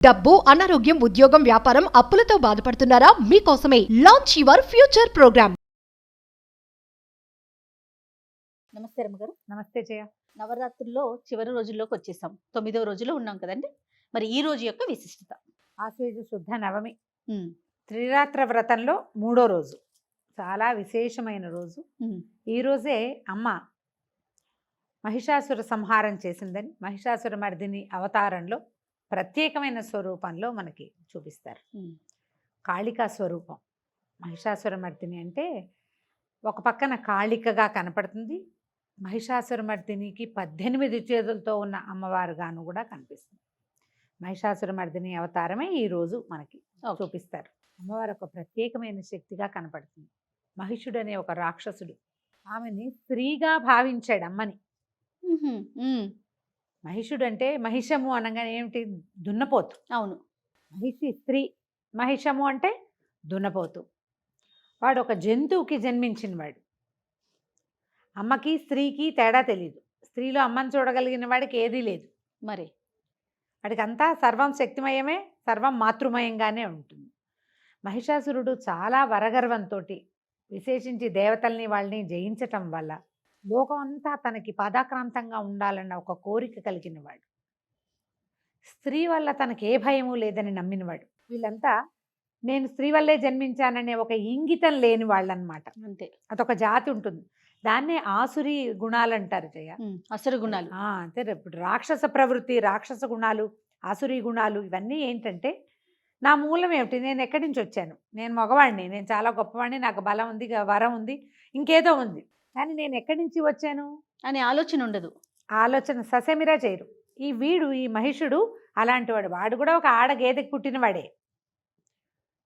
డబ్బు, అనారోగ్యం, ఉద్యోగం, వ్యాపారం, అప్పులతో బాధపడుతున్నారా? మీకోసమే లాంచ్ యువర్ ఫ్యూచర్ ప్రోగ్రామ్. నమస్తే రమ్మగారు. నమస్తే జయ. నవరాత్రుల్లో చివరి రోజుల్లోకి వచ్చేసాం. 9వ రోజులో ఉన్నాం కదండి. మరి ఈ రోజు యొక్క విశిష్టత? ఆశ్వేజ శుద్ధ నవమి ఉమ్, త్రిరాత్ర వ్రతంలో 3వ రోజు, చాలా విశేషమైన రోజు. ఉమ్, ఈ రోజే అమ్మ మహిషాసుర సంహారం చేసిందని మహిషాసుర మర్దిని అవతారంలో ప్రత్యేకమైన స్వరూపంలో మనకి చూపిస్తారు. ఉమ్, కాళికా స్వరూపం మహిషాసుర మర్దిని అంటే ఒక పక్కన కాళికగా కనపడుతుంది, మహిషాసుర మర్దినికి 18 చేతులతో ఉన్న అమ్మవారుగాను కూడా కనిపిస్తుంది. మహిషాసుర మర్దిని అవతారమే ఈరోజు మనకి ఓకే. చూపిస్తారు. అమ్మవారు ఒక ప్రత్యేకమైన శక్తిగా కనపడుతుంది. మహిషుడు అనే ఒక రాక్షసుడు ఆమెని స్త్రీగా భావించాడు అమ్మని. ఉహుం, ఉమ్, మహిషుడు అంటే మహిషము అనగానే ఏమిటి? దున్నపోతు. అవును. మహిషి స్త్రీ, మహిషము అంటే దున్నపోతు. వాడు ఒక జంతువుకి జన్మించిన వాడు. అమ్మకి స్త్రీకి తేడా తెలియదు. స్త్రీలో అమ్మని చూడగలిగిన వాడికి ఏదీ లేదు. మరి వాడికి అంతా సర్వం శక్తిమయమే, సర్వం మాతృమయంగానే ఉంటుంది. మహిషాసురుడు చాలా వరగర్వంతో, విశేషించి దేవతల్ని వాళ్ళని జయించటం వల్ల లోకం అంతా తనకి పాదాక్రాంతంగా ఉండాలన్న ఒక కోరిక కలిగినవాడు. స్త్రీ వల్ల తనకి ఏ భయము లేదని నమ్మినవాడు. వీళ్ళంతా నేను స్త్రీ వల్లే జన్మించాననే ఒక ఇంగితం లేని వాళ్ళనమాట. అంతే. అదొక జాతి ఉంటుంది. దాన్నే ఆసురి గుణాలు అంటారు జయ. అసలు గుణాలు. అంతే. ఇప్పుడు రాక్షస ప్రవృత్తి, రాక్షస గుణాలు, ఆసురి గుణాలు ఇవన్నీ ఏంటంటే, నా మూలం ఏమిటి? నేను ఎక్కడి నుంచి వచ్చాను? నేను మగవాడిని, నేను చాలా గొప్పవాడిని, నాకు బలం ఉంది, వరం ఉంది, ఇంకేదో ఉంది, కానీ నేను ఎక్కడి నుంచి వచ్చాను అనే ఆలోచన ఉండదు. ఆలోచన ససేమిరా చేయరు. ఈ మహిషుడు అలాంటి వాడు. వాడు కూడా ఒక ఆడ గేదెకి పుట్టినవాడే,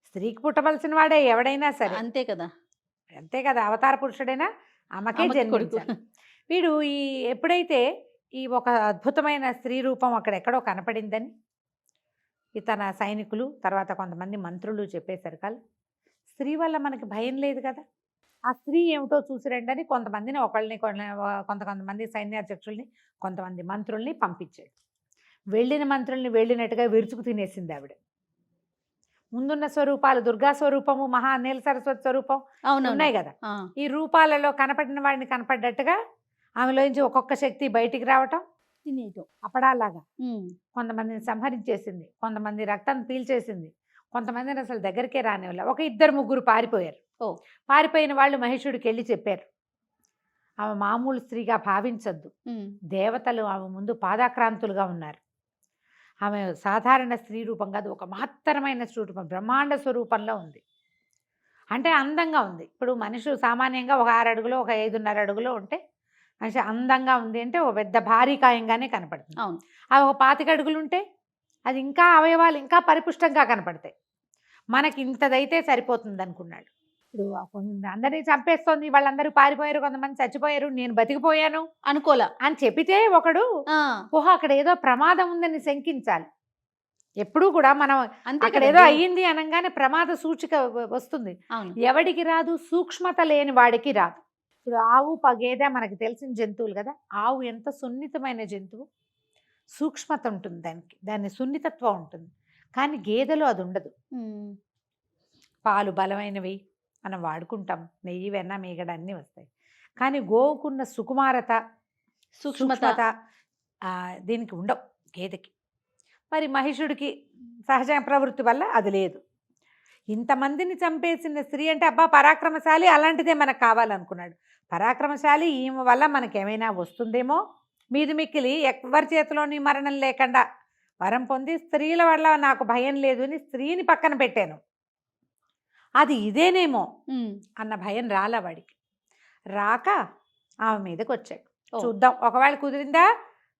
స్త్రీకి పుట్టవలసిన వాడే ఎవడైనా సరే. అంతే కదా. అంతే కదా. అవతార పురుషుడైనా ఆమెకే అమ్మకి జన్మించాడు. వీడు ఎప్పుడైతే ఈ ఒక అద్భుతమైన స్త్రీ రూపం అక్కడెక్కడో కనపడిందని తన సైనికులు, తర్వాత కొంతమంది మంత్రులు చెప్పేసరికల్ స్త్రీ వల్ల మనకి భయం లేదు కదా, ఆ స్త్రీ ఏమిటో చూసి రండి అని కొంతమందిని కొంతమంది సైన్యాధ్యక్షుల్ని, కొంతమంది మంత్రుల్ని పంపించాడు. వెళ్ళిన మంత్రుల్ని వెళ్ళినట్టుగా విరుచుకు తినేసింది ఆవిడ. ముందున్న స్వరూపాలు దుర్గా స్వరూపము, మహా నీల సరస్వతి స్వరూపం ఉన్నాయి కదా, ఈ రూపాలలో కనపడిన వాడిని కనపడ్డట్టుగా ఆమెలోంచి ఒక్కొక్క శక్తి బయటికి రావటం, తినేయటం అప్పడాలాగా. కొంతమందిని సంహరించేసింది, కొంతమంది రక్తం పీల్చేసింది, కొంతమందిని అసలు దగ్గరికే రానివ్వలే. ఒక 2-3 పారిపోయారు. పారిపోయిన వాళ్ళు మహిషుడికి వెళ్ళి చెప్పారు, ఆమె మామూలు స్త్రీగా భావించద్దు, దేవతలు ఆమె ముందు పాదాక్రాంతులుగా ఉన్నారు, ఆమె సాధారణ స్త్రీ రూపం కాదు, ఒక మహత్తరమైన స్వరూపం, బ్రహ్మాండ స్వరూపంలో ఉంది. అంటే అందంగా ఉంది. ఇప్పుడు మనిషి సామాన్యంగా ఒక 6 అడుగులో, ఒక 5.5 అడుగులో ఉంటే మనిషి అందంగా ఉంది అంటే ఒక పెద్ద భారీ కాయంగానే కనపడుతుంది. అవును. ఆ ఒక 25 అడుగులు ఉంటే అది ఇంకా అవయవాలు ఇంకా పరిపుష్టంగా కనపడతాయి. మనకి ఇంతదైతే సరిపోతుంది అనుకున్నాడు. ఇప్పుడు అందరినీ చంపేస్తోంది, వాళ్ళందరూ పారిపోయారు, కొంతమంది చచ్చిపోయారు, నేను బతికిపోయాను అనుకోలే అని చెప్పితే ఒకడు ఓహో అక్కడ ఏదో ప్రమాదం ఉందని శంకించాలి. ఎప్పుడూ కూడా మనం అక్కడ ఏదో అయ్యింది అనగానే ప్రమాద సూచిక వస్తుంది. ఎవడికి రాదు? సూక్ష్మత లేని వాడికి రాదు. ఇప్పుడు ఆవు, గేదె మనకి తెలిసిన జంతువులు కదా. ఆవు ఎంత సున్నితమైన జంతువు, సూక్ష్మత ఉంటుంది దానికి, దాని సున్నితత్వం ఉంటుంది. కానీ గేదెలో అది ఉండదు. పాలు బలమైనవి మనం వాడుకుంటాం, నెయ్యి, వెన్న, మీగడ అన్నీ వస్తాయి. కానీ గోవుకున్న సుకుమారత, సూక్ష్మత దీనికి ఉండవు గేదెకి. మరి మహిషుడికి సహజ ప్రవృత్తి వల్ల అది లేదు. ఇంతమందిని చంపేసిన స్త్రీ అంటే అబ్బా పరాక్రమశాలి, అలాంటిదే మనకు కావాలనుకున్నాడు. పరాక్రమశాలి, ఈమె వల్ల మనకేమైనా వస్తుందేమో, మీది మిక్కిలి ఎవరి చేతిలోని మరణం లేకుండా వరం పొంది స్త్రీల వల్ల నాకు భయం లేదు అని స్త్రీని పక్కన పెట్టాను, అది ఇదేనేమో అన్న భయం రాలా వాడికి. రాక ఆమె మీదకి వచ్చాడు. చూద్దాం, ఒకవేళ కుదిరిందా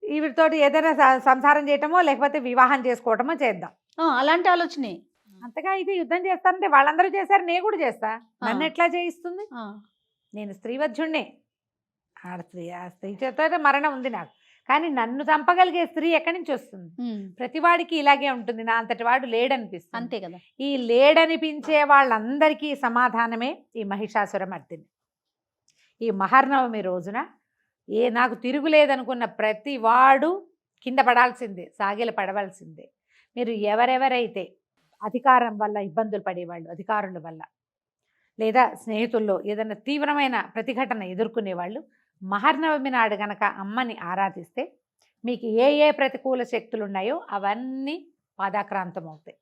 వీటితోటి ఏదైనా సంసారం చేయటమో లేకపోతే వివాహం చేసుకోవటమో చేద్దాం, అలాంటి ఆలోచనే. అంతగా ఇది యుద్ధం చేస్తానంటే వాళ్ళందరూ చేశారు, నేను కూడా చేస్తా, నన్ను ఎట్లా చేయిస్తుంది? నేను స్త్రీవధ్యుణ్ణే, ఆ స్త్రీ చేత మరణం ఉంది నాకు, కానీ నన్ను చంపగలిగే స్త్రీ ఎక్కడి నుంచి వస్తుంది? ప్రతివాడికి ఇలాగే ఉంటుంది, నా అంతటి వాడు లేడనిపిస్తుంది. అంతే కదా. ఈ లేడనిపించే వాళ్ళందరికీ సమాధానమే ఈ మహిషాసుర మర్దిని. ఈ మహర్నవమి రోజున నాకు తిరుగులేదనుకున్న ప్రతి వాడు కింద పడాల్సిందే, సాగిల పడవలసిందే. మీరు ఎవరెవరైతే అధికారం వల్ల ఇబ్బందులు పడేవాళ్ళు, అధికారుల వల్ల లేదా స్నేహితుల్లో ఏదైనా తీవ్రమైన ప్రతిఘటన ఎదుర్కొనేవాళ్ళు మహర్నవమి నాడు గనక అమ్మని ఆరాధిస్తే మీకు ఏ ఏ ప్రతికూల శక్తులు ఉన్నాయో అవన్నీ పాదాక్రాంతం అవుతాయి.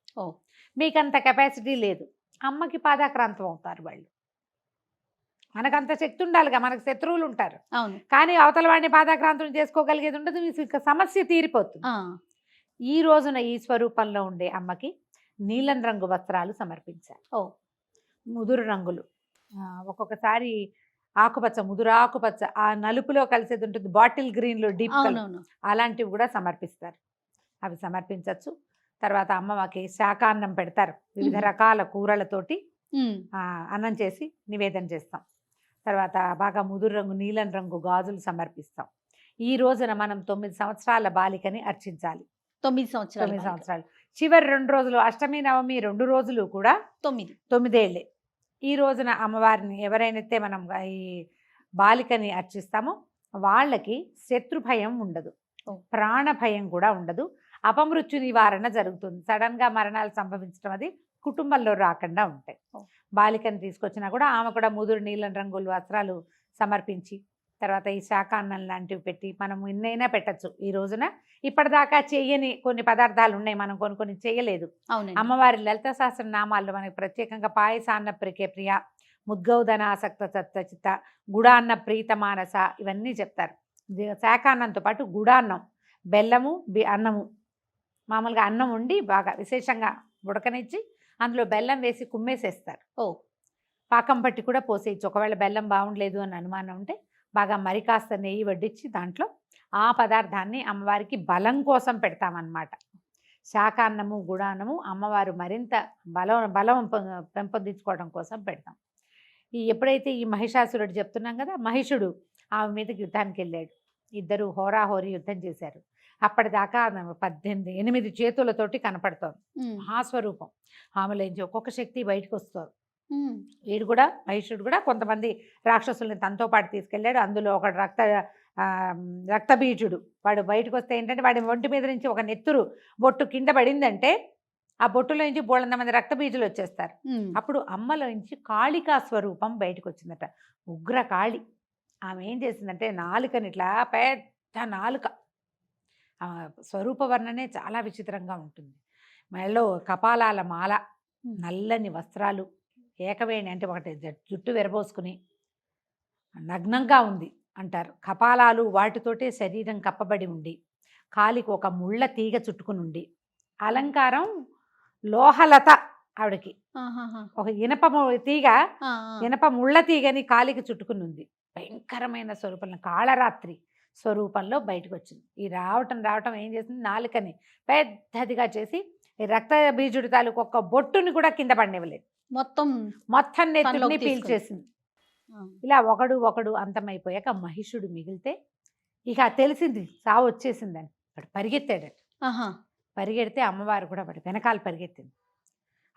మీకు అంత కెపాసిటీ లేదు, అమ్మకి పాదాక్రాంతం అవుతారు వాళ్ళు. మనకంత శక్తి ఉండాలిగా, మనకు శత్రువులు ఉంటారు. అవును. కానీ అవతల వాడిని పాదాక్రాంతం చేసుకోగలిగేది ఉండదు, మీకు సమస్య తీరిపోతుంది. ఈ రోజున ఈ స్వరూపంలో ఉండే అమ్మకి నీలం రంగు వస్త్రాలు సమర్పించాలి. ముదురు రంగులు, ఒక్కొక్కసారి ఆకుపచ్చ, ముదురు ఆకుపచ్చ, ఆ నలుపులో కలిసేది ఉంటుంది, బాటిల్ గ్రీన్లో డీప్ అలాంటివి కూడా సమర్పిస్తారు. అవి సమర్పించవచ్చు. తర్వాత అమ్మవారికి శాకాన్నం పెడతారు, వివిధ రకాల కూరలతోటి అన్నం చేసి నివేదన చేస్తాం. తర్వాత బాగా ముదురు రంగు నీలం రంగు గాజులు సమర్పిస్తాం. ఈ రోజున మనం 9 సంవత్సరాల బాలికని అర్చించాలి. 9 సంవత్సరాలు. చివరి 2 రోజులు, అష్టమి నవమి 2 రోజులు కూడా 9 ఏళ్ళే. ఈ రోజున అమ్మవారిని ఎవరైతే మనం ఈ బాలికని అర్చిస్తామో వాళ్ళకి శత్రు భయం ఉండదు, ప్రాణ భయం కూడా ఉండదు, అపమృత్యు నివారణ జరుగుతుంది. సడన్గా మరణాలు సంభవించడం అది కుటుంబంలో రాకుండా ఉంటాయి. బాలికని తీసుకొచ్చినా కూడా ఆమె కూడా ముదురు నీలం రంగులు వస్త్రాలు సమర్పించి తర్వాత ఈ శాకాన్నం లాంటివి పెట్టి మనం ఎన్నైనా పెట్టచ్చు. ఈ రోజున ఇప్పటిదాకా చేయని కొన్ని పదార్థాలు ఉన్నాయి, మనం కొన్ని చేయలేదు. అమ్మవారి లలిత సహస్ర నామాల్లో మనకి ప్రత్యేకంగా పాయసాన్న ప్రికే ప్రియ, ముద్గౌదనాసక్త చిత్త, గుడాన్న ప్రీత మానస ఇవన్నీ చెప్తారు. శాకాన్నంతో పాటు గుడాన్నం, బెల్లము, అన్నము, మామూలుగా అన్నం వండి బాగా విశేషంగా ఉడకనిచ్చి అందులో బెల్లం వేసి కుమ్మేసేస్తారు. పాకం పట్టి కూడా పోసేయచ్చు. ఒకవేళ బెల్లం బాగుండలేదు అని అనుమానం ఉంటే బాగా మరి కాస్త నెయ్యి వడ్డించి దాంట్లో ఆ పదార్థాన్ని అమ్మవారికి బలం కోసం పెడతామన్నమాట. శాకాన్నము, గుడాన్నము అమ్మవారు మరింత బలం పెంపొందించుకోవడం కోసం పెడతాం. ఎప్పుడైతే ఈ మహిషాసురుడు చెప్తున్నాం కదా, మహిషుడు ఆమె మీదకి యుద్ధానికి వెళ్ళాడు. ఇద్దరు హోరాహోరీ యుద్ధం చేశారు. అప్పటిదాకా 8 చేతులతోటి కనపడుతోంది మహాస్వరూపం. ఆమెలోంచి ఒక్కొక్క శక్తి బయటకు వస్తుంది. వీడు కూడా, మహిషుడు కూడా కొంతమంది రాక్షసుల్ని తనతో పాటు తీసుకెళ్ళాడు. అందులో ఒకడు రక్తబీజుడు, వాడు బయటకు వస్తే ఏంటంటే వాడి ఒంటి మీద నుంచి ఒక నెత్తురు బొట్టు కింద పడిందంటే ఆ బొట్టులో నుంచి బోళ్ళంత మంది రక్తబీజులు వచ్చేస్తారు. అప్పుడు అమ్మలోంచి కాళికా స్వరూపం బయటకు వచ్చిందట, ఉగ్ర కాళి. ఆమె ఏం చేసిందంటే నాలుకని ఇట్లా పెద్ద నాలుక, స్వరూప వర్ణనే చాలా విచిత్రంగా ఉంటుంది. మెడలో కపాలాల మాల, నల్లని వస్త్రాలు, ఏకవేణి అంటే ఒకటి జుట్టు విరబోసుకుని నగ్నంగా ఉంది అంటారు. కపాలాలు వాటితోటే శరీరం కప్పబడి ఉండి కాలికి ఒక ముళ్ళ తీగ చుట్టుకుని ఉండి, అలంకారం లోహలత ఆవిడకి, ఒక ఇనప తీగ, ఇనప ముళ్ళ తీగని కాలికి చుట్టుకుని ఉంది. భయంకరమైన స్వరూపంలో కాళరాత్రి స్వరూపంలో బయటకు వచ్చింది. ఈ రావటం ఏం చేసింది, నాలుకని పెద్దదిగా చేసి ఈ రక్త బీజుడి తాలూకు ఒక్క బొట్టుని కూడా కింద పడినివ్వలేదు, మొత్తం నెత్తుని పీల్చేసింది. ఇలా ఒకడు అంతమైపోయాక మహిషుడు మిగిలితే ఇక తెలిసింది చావు వచ్చేసిందని వాడు పరిగెత్తాడట. పరిగెడితే అమ్మవారు కూడా వాడు వెనకాల పరిగెత్తింది.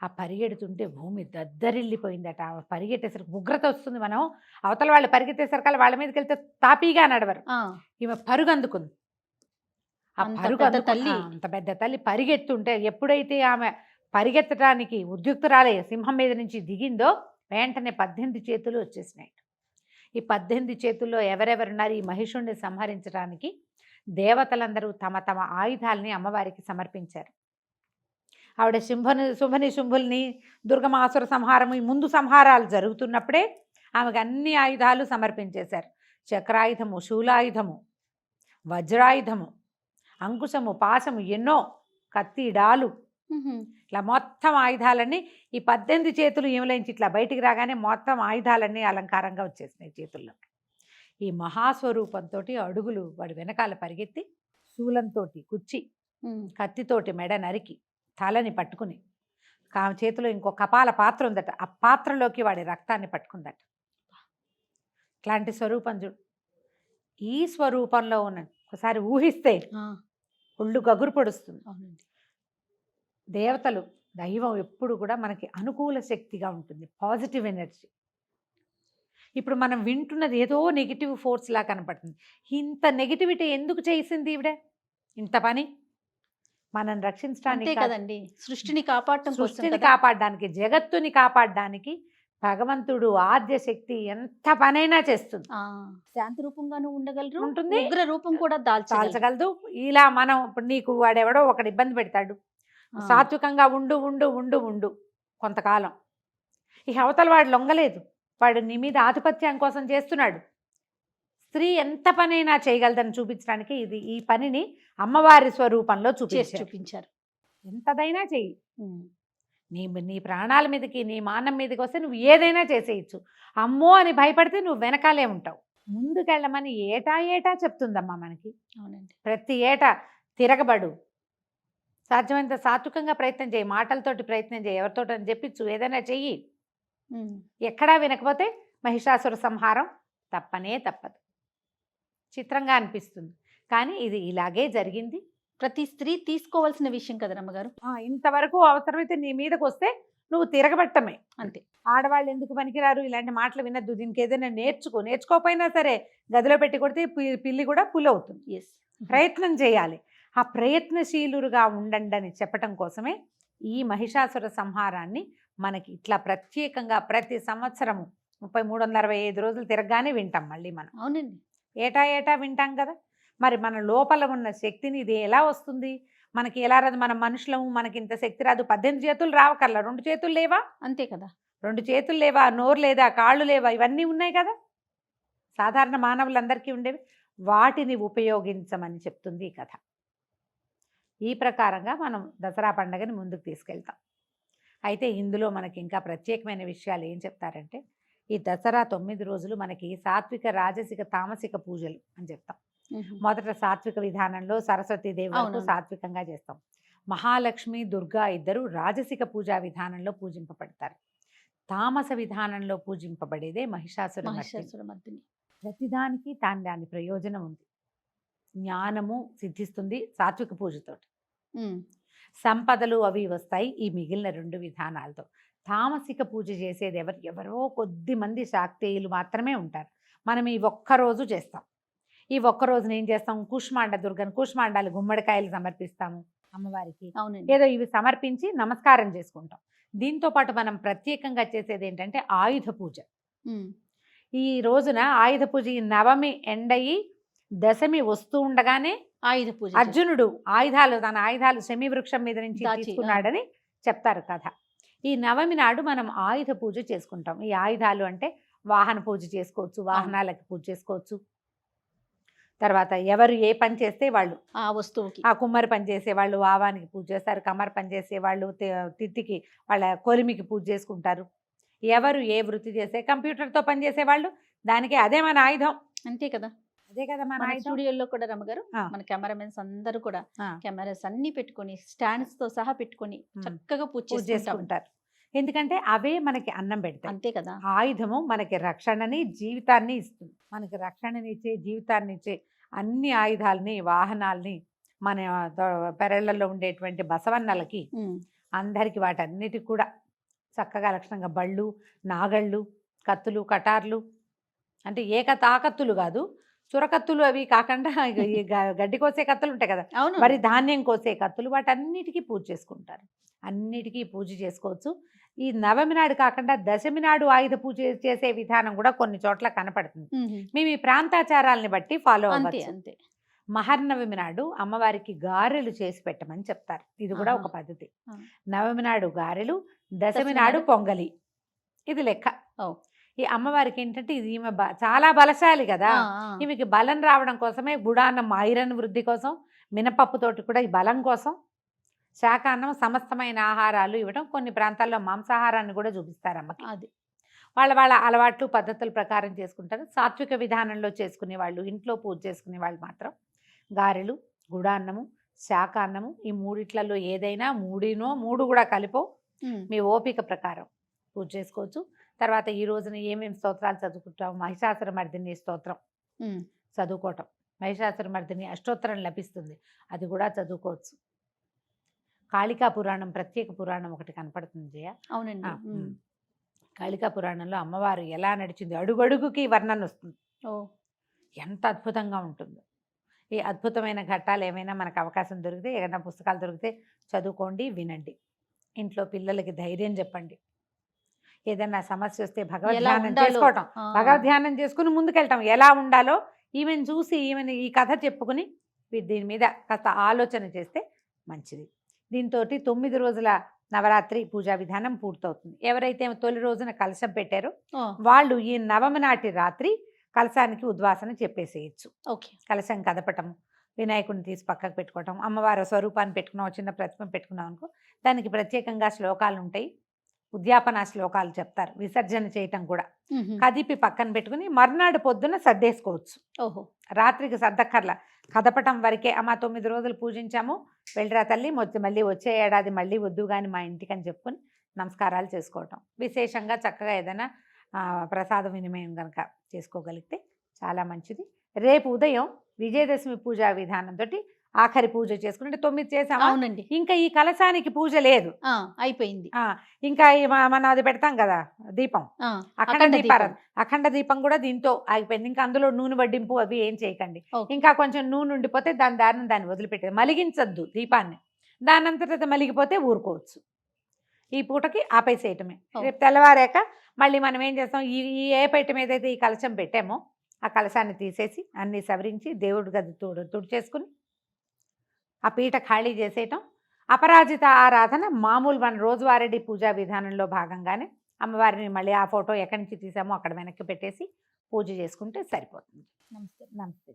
ఆ పరిగెడుతుంటే భూమి దద్దరిల్లిపోయిందట. పరిగెట్టేసరికి ఉగ్రత వస్తుంది. మనం అవతల వాళ్ళు పరిగెత్తేసరికి వాళ్ళ మీదకి వెళ్తే తాపీగా నడవరు. ఈమె పరుగు అందుకుంది. ఆ పరుగు అంత పెద్ద తల్లి పరిగెత్తుంటే ఎప్పుడైతే ఆమె పరిగెత్తడానికి ఉద్యుక్తురాలే సింహం మీద నుంచి దిగిందో వెంటనే 18 చేతులు వచ్చేసినాయి. ఈ 18 చేతుల్లో ఎవరెవరున్నారు ఈ మహిషుణ్ణి సంహరించడానికి దేవతలందరూ తమ తమ ఆయుధాలని అమ్మవారికి సమర్పించారు. ఆవిడ శుంభుల్ని దుర్గమాసుర సంహారం ఈ ముందు సంహారాలు జరుగుతున్నప్పుడే ఆమెకు అన్ని ఆయుధాలు సమర్పించేశారు. చక్రాయుధము, శూలాయుధము, వజ్రాయుధము, అంకుశము, పాశము, ఎన్నో కత్తి, డాలు, ఇట్లా మొత్తం ఆయుధాలన్నీ ఈ 18 చేతులు ఏమిలేంచి ఇట్లా బయటికి రాగానే మొత్తం ఆయుధాలన్నీ అలంకారంగా వచ్చేసినాయి చేతుల్లో. ఈ మహాస్వరూపంతో అడుగులు వాడు వెనకాల పరిగెత్తి శూలంతో కుచ్చి కత్తితోటి మెడ నరికి తలని పట్టుకుని చేతిలో ఇంకో కపాల పాత్ర ఉందట, ఆ పాత్రలోకి వాడి రక్తాన్ని పట్టుకుందట. ఇట్లాంటి స్వరూపం చూడు. ఈ స్వరూపంలో ఉన్న ఒకసారి ఊహిస్తే ఒళ్ళు గగురు పొడుస్తుంది. దేవతలు, దైవం ఎప్పుడు కూడా మనకి అనుకూల శక్తిగా ఉంటుంది, పాజిటివ్ ఎనర్జీ. ఇప్పుడు మనం వింటున్నది ఏదో నెగిటివ్ ఫోర్స్ లా కనపడుతుంది. ఇంత నెగిటివిటీ ఎందుకు చేసింది ఈవిడ? ఇంత పని మనం రక్షించడానికి అంతే కదండి, సృష్టిని కాపాడటం కోసం సృష్టిని కదా. కాపాడడానికి, జగత్తుని కాపాడడానికి భగవంతుడు ఆద్య శక్తి ఎంత పనైనా చేస్తుంది. ఆ, శాంతి రూపంగాను ఉండగలరు, ఉంటుంది. ఉగ్ర రూపం కూడా దాల్చగలరు. చాల్చగలదు. ఇలా మనం ఇప్పుడు నీకు వాడెవడో ఒకడు ఇబ్బంది పెడతాడు, ఆ, సాత్వికంగా ఉండు ఉండు ఉండు ఉండు కొంతకాలం. ఈ అవతల వాడు లొంగలేదు, వాడు నీ మీద ఆధిపత్యం కోసం చేస్తున్నాడు. స్త్రీ ఎంత పనైనా చేయగలదని చూపించడానికి ఈ పనిని అమ్మవారి స్వరూపంలో చేసి చూపించారు. చూపించారు. ఎంతదైనా చెయ్యి. ఉమ్, నీ ప్రాణాల మీదకి, నీ మానం మీదకి వస్తే నువ్వు ఏదైనా చేసేయచ్చు. అమ్మో అని భయపడితే నువ్వు వెనకాలే ఉంటావు. ముందుకెళ్ళమని ఏటా చెప్తుందమ్మా మనకి. అవునండి. ప్రతి ఏటా తిరగబడు, సాధ్యమైనంత సాత్వికంగా ప్రయత్నం చేయి, మాటలతోటి ప్రయత్నం చేయి, ఎవరితోటి అని చెప్పించు, ఏదైనా చెయ్యి. ఎక్కడా వినకపోతే మహిషాసుర సంహారం తప్పదు. చిత్రంగా అనిపిస్తుంది, కానీ ఇది ఇలాగే జరిగింది. ప్రతి స్త్రీ తీసుకోవాల్సిన విషయం కదా రమ్మగారు. ఇంతవరకు అవసరమైతే నీ మీదకి వస్తే నువ్వు తిరగబట్టమే. అంతే. ఆడవాళ్ళు ఎందుకు పనికిరారు, ఇలాంటి మాటలు వినద్దు, దీనికి ఏదైనా నేర్చుకోకపోయినా సరే గదిలో పెట్టి కొడితే పిల్లి కూడా పులి అవుతుంది. ఎస్, ప్రయత్నం చేయాలి. ఆ ప్రయత్నశీలురుగా ఉండండి అని చెప్పటం కోసమే ఈ మహిషాసుర సంహారాన్ని మనకి ఇట్లా ప్రత్యేకంగా ప్రతి సంవత్సరము 365 రోజులు తిరగగానే వింటాం మళ్ళీ మనం. అవునండి. ఏటా వింటాం కదా. మరి మన లోపల ఉన్న శక్తిని ఇది ఎలా వస్తుంది, మనకి ఎలా రాదు? మనం మనుషులము, మనకి ఇంత శక్తి రాదు. 18 చేతులు రావకల్లా 2 చేతులు లేవా? అంతే కదా. 2 చేతులు లేవా, నోరు లేదా, కాళ్ళు లేవా, ఇవన్నీ ఉన్నాయి కదా సాధారణ మానవులందరికీ ఉండేవి. వాటిని ఉపయోగించమని చెప్తుంది ఈ కథ. ఈ ప్రకారంగా మనం దసరా పండుగని ముందుకు తీసుకెళ్తాం. అయితే ఇందులో మనకి ఇంకా ప్రత్యేకమైన విషయాలు ఏం చెప్తారంటే, ఈ దసరా 9 రోజులు మనకి సాత్విక, రాజసిక, తామసిక పూజలు అని చెప్తాం. మొదట సాత్విక విధానంలో సరస్వతీదేవి వరకు సాత్వికంగా చేస్తాం. మహాలక్ష్మి, దుర్గా ఇద్దరు రాజసిక పూజా విధానంలో పూజింపబడతారు. తామస విధానంలో పూజింపబడేదే మహిషాసురమర్దిని. ప్రతిదానికి దాని ప్రయోజనం ఉంది. జ్ఞానము సిద్ధిస్తుంది సాత్విక పూజతోటి, సంపదలు అవి వస్తాయి ఈ మిగిలిన 2 విధానాలతో. తామసిక పూజ చేసేది ఎవరో కొద్ది మంది శాక్తేయులు మాత్రమే ఉంటారు. మనం ఈ ఒక్కరోజు చేస్తాం. ఈ ఒక్కరోజున ఏం చేస్తాం, కూష్మాండ దుర్గను, కూష్మాండాలు, గుమ్మడికాయలు సమర్పిస్తాము అమ్మవారికి. ఏదో ఇవి సమర్పించి నమస్కారం చేసుకుంటాం. దీంతో పాటు మనం ప్రత్యేకంగా చేసేది ఏంటంటే ఆయుధ పూజ. ఈ రోజున ఆయుధ పూజ, ఈ నవమి ఎండయి దశమి వస్తూ ఉండగానే ఆయుధ పూజ, అర్జునుడు తన ఆయుధాలు శమీ వృక్షం మీద నుంచి తీసుకున్నాడని చెప్తారు కథ. ఈ నవమి నాడు మనం ఆయుధ పూజ చేసుకుంటాం. ఈ ఆయుధాలు అంటే వాహన పూజ చేసుకోవచ్చు, వాహనాలకి పూజ చేసుకోవచ్చు. తర్వాత ఎవరు ఏ పని చేస్తే వాళ్ళు, ఆ వస్తువుకి, ఆ కుమ్మరి పని చేసే వాళ్ళు వావానికి పూజ చేస్తారు, కమ్మరి పని చేసే వాళ్ళు తిత్తికి, వాళ్ళ కొలిమికి పూజ చేసుకుంటారు. ఎవరు ఏ వృత్తి చేసే, కంప్యూటర్తో పని చేసే వాళ్ళు, దానికి అదే మన ఆయుధం. అంతే కదా. అదే కదా మన స్టూడియోలో కూడా రమ్మగారు మన కెమెరామెన్స్ అందరూ కూడా కెమెరాస్ అన్ని పెట్టుకొని, స్టాండ్స్ తో సహా పెట్టుకొని చక్కగా పూజ చేసుకుంటారు. ఎందుకంటే అవే మనకి అన్నం పెడతాయి. అంతే కదా. ఆయుధము మనకి రక్షణని, జీవితాన్ని ఇస్తుంది. మనకి రక్షణని ఇచ్చే, జీవితాన్ని ఇచ్చే అన్ని ఆయుధాలని, వాహనాలని మన పెరళ్లలో ఉండేటువంటి బసవన్నలకి అందరికి, వాటన్నిటికి కూడా చక్కగా లక్షణంగా బళ్ళు, నాగళ్ళు, కత్తులు, కటార్లు, అంటే తాకత్తులు కాదు, చురకత్తులు అవి కాకుండా గడ్డి కోసే కత్తులు ఉంటాయి కదా, మరి ధాన్యం కోసే కత్తులు, వాటన్నిటికీ పూజ చేసుకుంటారు. అన్నిటికీ పూజ చేసుకోవచ్చు. ఈ నవమి నాడు కాకుండా దశమి నాడు ఆయుధ పూజ చేసే విధానం కూడా కొన్ని చోట్ల కనపడుతుంది. మేము ఈ ప్రాంతాచారాలని బట్టి ఫాలో అవ్వచ్చు. మహర్నవమి నాడు అమ్మవారికి గారెలు చేసి పెట్టమని చెప్తారు. ఇది కూడా ఒక పద్ధతి. నవమి నాడు గారెలు, దశమి నాడు పొంగలి, ఇది లెక్క. ఈ అమ్మవారికి ఏంటంటే ఇది ఈమె చాలా బలశాలి కదా, ఈమెకి బలం రావడం కోసమే గుడాన్నం, ఐరన్ వృద్ధి కోసం, మినపప్పుతోటి కూడా ఈ బలం కోసం శాకాన్నం, సమస్తమైన ఆహారాలు ఇవ్వడం. కొన్ని ప్రాంతాల్లో మాంసాహారాన్ని కూడా చూపిస్తారు అమ్మకి. అది వాళ్ళ అలవాట్లు, పద్ధతుల ప్రకారం చేసుకుంటారు. సాత్విక విధానంలో చేసుకునే వాళ్ళు, ఇంట్లో పూజ చేసుకునే వాళ్ళు మాత్రం గారెలు, గుడాన్నము, శాకాన్నము, ఈ మూడిట్లలో ఏదైనా మూడు కూడా కలిపో మీ ఓపిక ప్రకారం పూజ చేసుకోవచ్చు. తర్వాత ఈ రోజున ఏమేమి స్తోత్రాలు చదువుకుంటాం, మహిషాసురమర్దిని స్తోత్రం చదువుకోవటం, మహిషాసురమర్దిని అష్టోత్తరం లభిస్తుంది, అది కూడా చదువుకోవచ్చు. కాళికా పురాణం, ప్రత్యేక పురాణం ఒకటి కనపడుతుంది జయ. అవునండి. కాళికా పురాణంలో అమ్మవారు ఎలా నడిచింది, అడుగడుగుకి వర్ణన వస్తుంది. ఎంత అద్భుతంగా ఉంటుందో. ఈ అద్భుతమైన ఘట్టాలు ఏమైనా మనకు అవకాశం దొరికితే, ఏదైనా పుస్తకాలు దొరికితే చదువుకోండి, వినండి. ఇంట్లో పిల్లలకి ధైర్యం చెప్పండి. ఏదైనా సమస్య వస్తే భగవద్ ఎలా ధ్యానం ఉండాలో. చేసుకోవటం, భగవద్ ధ్యానం చేసుకుని ముందుకెళ్ళటం, ఎలా ఉండాలో ఈమెను చూసి ఈమెను ఈ కథ చెప్పుకుని దీని మీద కాస్త ఆలోచన చేస్తే మంచిది. దీంతో 9 రోజుల నవరాత్రి పూజా విధానం పూర్తవుతుంది. ఎవరైతే తొలి రోజున కలశం పెట్టారో వాళ్ళు ఈ నవమి నాటి రాత్రి కలశానికి ఉద్వాసన చెప్పేసేయచ్చు. ఓకే. కలశం కదపటం, వినాయకుడిని తీసి పక్కకు పెట్టుకోవటం, అమ్మవారి స్వరూపాన్ని పెట్టుకున్నాం, చిన్న ప్రతిమ పెట్టుకున్నాం అనుకో, దానికి ప్రత్యేకంగా శ్లోకాలు ఉంటాయి, ఉద్యాపన శ్లోకాలు చెప్తారు. విసర్జన చేయటం కూడా కదిపి పక్కన పెట్టుకుని మర్నాడు పొద్దున సర్దేసుకోవచ్చు. ఓహో. రాత్రికి సర్దక్కర్లా, కదపటం వరకే. అమ్మ 9 రోజులు పూజించాము, వెళ్ళరా తల్లి, మళ్ళీ వచ్చే ఏడాది మళ్ళీ వద్దు కానీ మా ఇంటికి అని చెప్పుకొని నమస్కారాలు చేసుకోవటం. విశేషంగా చక్కగా ఏదైనా ప్రసాద వినిమయం కనుక చేసుకోగలిగితే చాలా మంచిది. రేపు ఉదయం విజయదశమి పూజా విధానంతో ఆఖరి పూజ చేసుకుంటే 9 చేసామా, అవునండి, ఇంకా ఈ కలశానికి పూజ లేదు, అయిపోయింది. ఇంకా మనం అది పెడతాం కదా దీపం, అఖండ దీపం కూడా దీంతో ఆగిపోయింది. ఇంకా అందులో నూనె వడ్డింపు అవి ఏం చేయకండి. ఇంకా కొంచెం నూనె ఉండిపోతే దాని దారిని దాన్ని వదిలిపెట్టేది, మలిగించద్దు దీపాన్ని. దాని అంతటా మలిగిపోతే ఊరుకోవచ్చు. ఈ పూటకి ఆపేసేయటమే. రేపు తెల్లవారాక మళ్ళీ మనం ఏం చేస్తాం, ఈ ఏ పీట మీద అయితే ఈ కలశం పెట్టామో ఆ కలశాన్ని తీసేసి అన్నీ సవరించి దేవుడి గది తుడిచేసుకుని ఆ పీట ఖాళీ చేసేయటం. అపరాజిత ఆరాధన మామూలు మన రోజువారీ పూజా విధానంలో భాగంగానే అమ్మవారిని మళ్ళీ ఆ ఫోటో ఎక్కడి నుంచి తీసామో అక్కడ వెనక్కి పెట్టేసి పూజ చేసుకుంటే సరిపోతుంది. నమస్తే. నమస్తే.